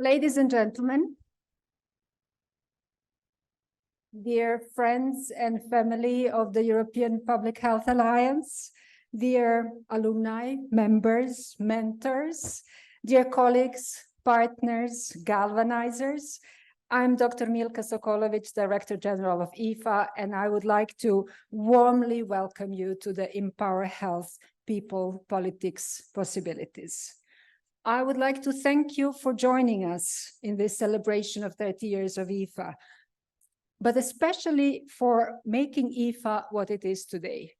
Ladies and gentlemen, dear friends and family of the European Public Health Alliance, dear alumni, members, mentors, dear colleagues, partners, galvanizers, I'm Dr. Milka Sokolović, Director General of IFA, and I would like to warmly welcome you to the Empower Health People Politics Possibilities. I would like to thank you for joining us in this celebration of 30 years of IFA, but especially for making IFA what it is today.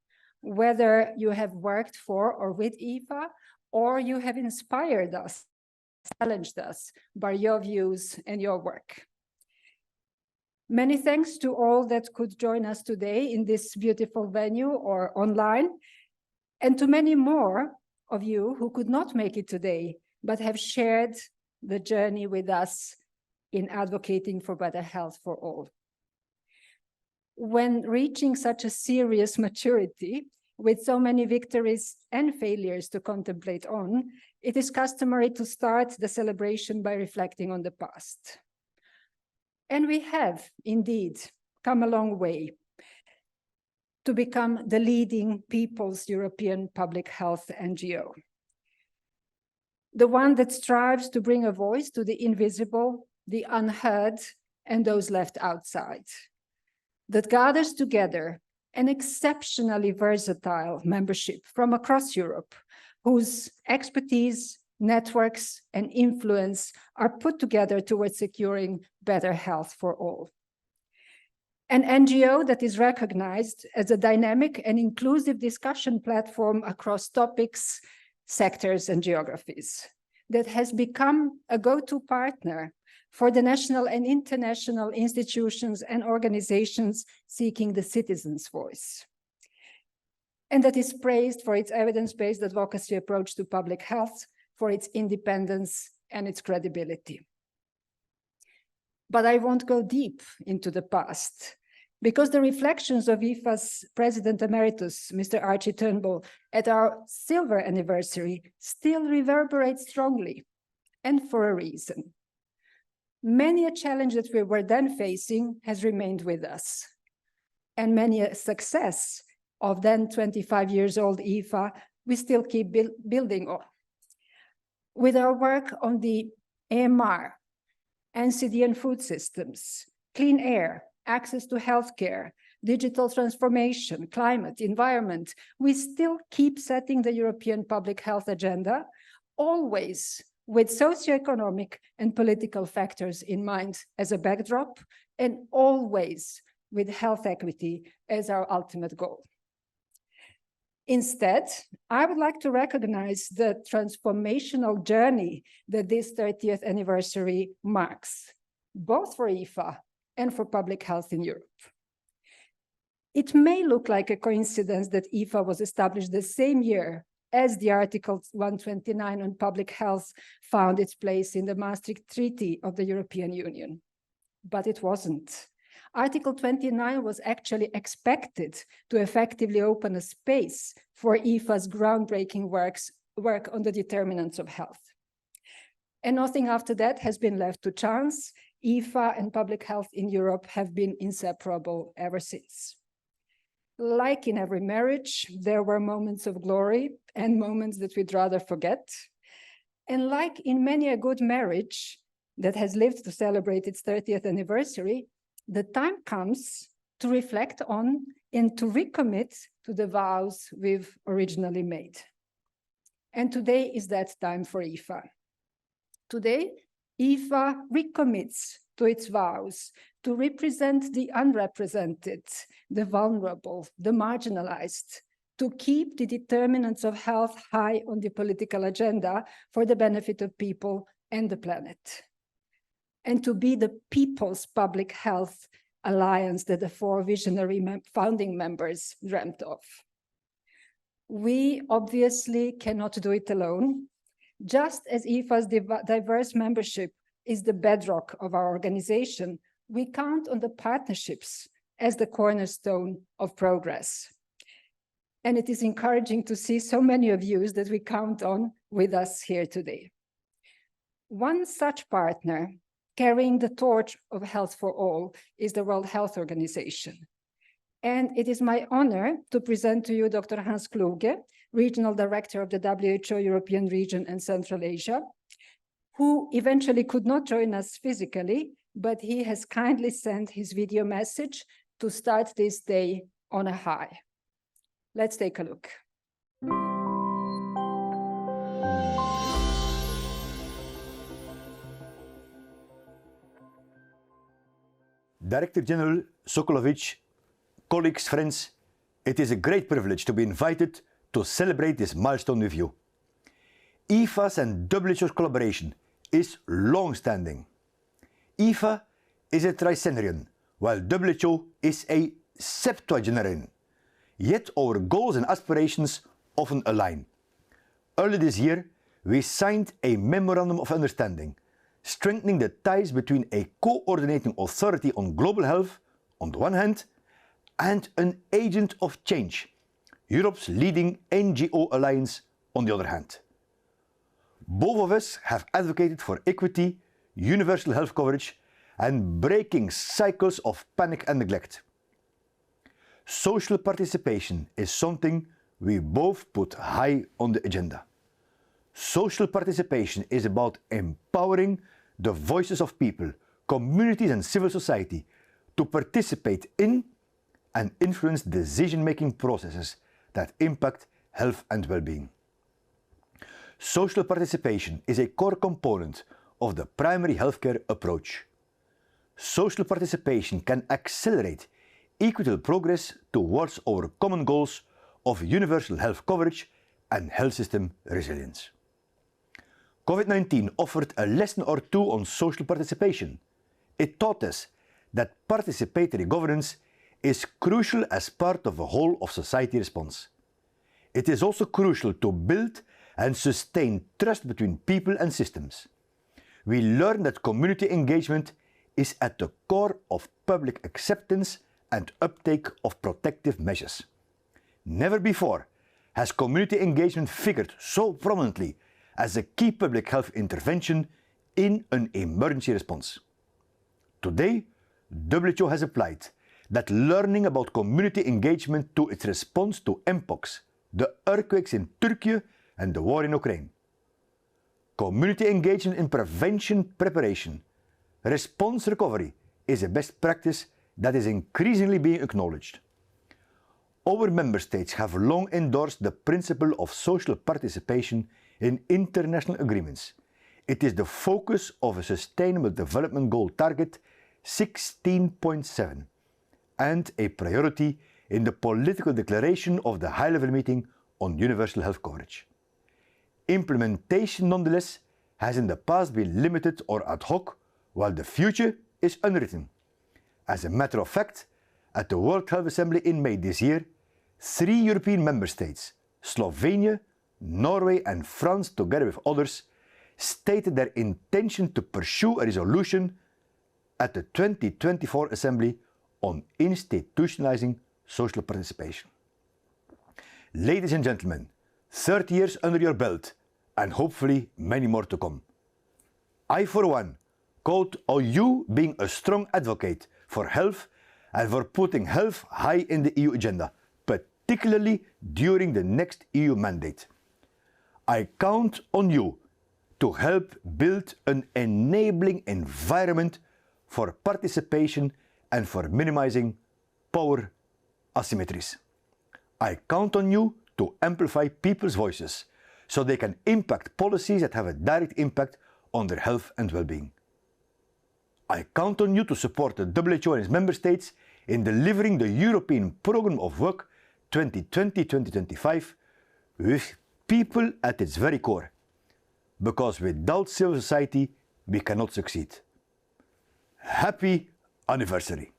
Whether you have worked for or with IFA, or you have inspired us, challenged us by your views and your work. Many thanks to all that could join us today in this beautiful venue or online, and to many more of you who could not make it today, but have shared the journey with us in advocating for better health for all. When reaching such a serious maturity, with so many victories and failures to contemplate on, it is customary to start the celebration by reflecting on the past. And we have indeed come a long way to become the leading People's European Public Health NGO. The one that strives to bring a voice to the invisible, the unheard, and those left outside. That gathers together an exceptionally versatile membership from across Europe, whose expertise, networks, and influence are put together towards securing better health for all. An NGO that is recognized as a dynamic and inclusive discussion platform across topics, sectors, and geographies, that has become a go-to partner for the national and international institutions and organizations seeking the citizens' voice. And that is praised for its evidence-based advocacy approach to public health, for its independence and its credibility. But I won't go deep into the past, because the reflections of IFA's President Emeritus, Mr. Archie Turnbull, at our silver anniversary still reverberate strongly, and for a reason. Many a challenge that we were then facing has remained with us, and many a success of then 25 years old IFA we still keep building on. With our work on the AMR, NCD and food systems, clean air, access to healthcare, digital transformation, climate, environment, we still keep setting the European public health agenda, always with socioeconomic and political factors in mind as a backdrop, and always with health equity as our ultimate goal. Instead, I would like to recognize the transformational journey that this 30th anniversary marks, both for IFA and for public health in Europe. It may look like a coincidence that IFA was established the same year as the Article 129 on public health found its place in the Maastricht Treaty of the European Union, but it wasn't. Article 29 was actually expected to effectively open a space for IFA's groundbreaking work on the determinants of health. And nothing after that has been left to chance. IFA and public health in Europe have been inseparable ever since. Like in every marriage, there were moments of glory and moments that we'd rather forget. And like in many a good marriage that has lived to celebrate its 30th anniversary, the time comes to reflect on and to recommit to the vows we've originally made. And today is that time for IFA. Today, IFA recommits to its vows to represent the unrepresented, the vulnerable, the marginalized, to keep the determinants of health high on the political agenda for the benefit of people and the planet, and to be the People's Public Health Alliance that the four visionary founding members dreamt of. We obviously cannot do it alone. Just as IFA's diverse membership is the bedrock of our organization, we count on the partnerships as the cornerstone of progress. And it is encouraging to see so many of you that we count on with us here today. One such partner carrying the torch of health for all is the World Health Organization. And it is my honor to present to you Dr. Hans Kluge, Regional Director of the WHO European Region and Central Asia, who eventually could not join us physically, but he has kindly sent his video message to start this day on a high. Let's take a look. Director General Sokolović, colleagues, friends, it is a great privilege to be invited to celebrate this milestone with you. IFA's and WHO's collaboration is long-standing. IFA is a tricentenarian, while WHO is a septuagenarian. Yet our goals and aspirations often align. Early this year, we signed a Memorandum of Understanding, strengthening the ties between a coordinating authority on global health on the one hand, and an agent of change, Europe's leading NGO alliance on the other hand. Both of us have advocated for equity, universal health coverage, and breaking cycles of panic and neglect. Social participation is something we both put high on the agenda. Social participation is about empowering the voices of people, communities and civil society to participate in and influence decision-making processes that impact health and well-being. Social participation is a core component of the primary healthcare approach. Social participation can accelerate equitable progress towards our common goals of universal health coverage and health system resilience. COVID-19 offered a lesson or two on social participation. It taught us that participatory governance is crucial as part of a whole of society response. It is also crucial to build and sustain trust between people and systems. We learned that community engagement is at the core of public acceptance and uptake of protective measures. Never before has community engagement figured so prominently as a key public health intervention in an emergency response. Today, WHO has applied that learning about community engagement to its response to mpox, the earthquakes in Turkey and the war in Ukraine. Community engagement in prevention preparation, response recovery is a best practice that is increasingly being acknowledged. Our member states have long endorsed the principle of social participation in international agreements. It is the focus of a Sustainable Development Goal Target 16.7 and a priority in the political declaration of the high-level meeting on universal health coverage. Implementation, nonetheless, has in the past been limited or ad hoc, while the future is unwritten. As a matter of fact, at the World Health Assembly in May this year, 3 European member states, Slovenia, Norway and France, together with others, stated their intention to pursue a resolution at the 2024 Assembly on institutionalizing social participation. Ladies and gentlemen, 30 years under your belt and hopefully many more to come. I, for one, count on you being a strong advocate for health and for putting health high in the EU agenda, particularly during the next EU mandate. I count on you to help build an enabling environment for participation and for minimizing power asymmetries. I count on you to amplify people's voices so they can impact policies that have a direct impact on their health and well-being. I count on you to support the WHO and its member states in delivering the European Programme of Work 2020-2025 with people at its very core, because without civil society we cannot succeed. Happy anniversary!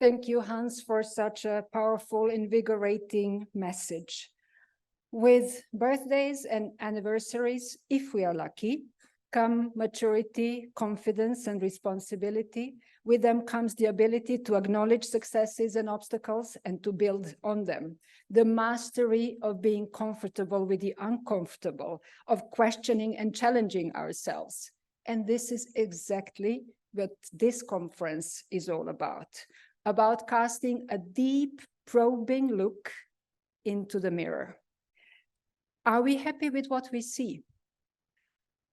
Thank you, Hans, for such a powerful, invigorating message. With birthdays and anniversaries, if we are lucky, come maturity, confidence, and responsibility, With them comes the ability to acknowledge successes and obstacles and to build on them. The mastery of being comfortable with the uncomfortable, of questioning and challenging ourselves. And this is exactly what this conference is all about casting a deep, probing look into the mirror. Are we happy with what we see?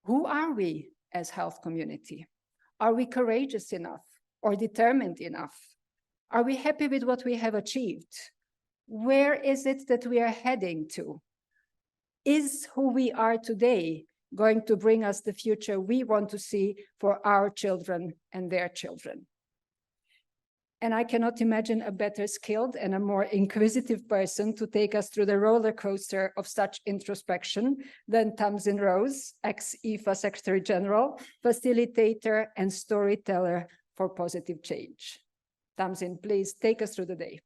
Who are we as health community? Are we courageous enough or determined enough? Are we happy with what we have achieved? Where is it that we are heading to? Is who we are today going to bring us the future we want to see for our children and their children? And I cannot imagine a better skilled and a more inquisitive person to take us through the roller coaster of such introspection than Tamsin Rose, ex-IFA Secretary General, facilitator and storyteller for positive change. Tamsin, please take us through the day.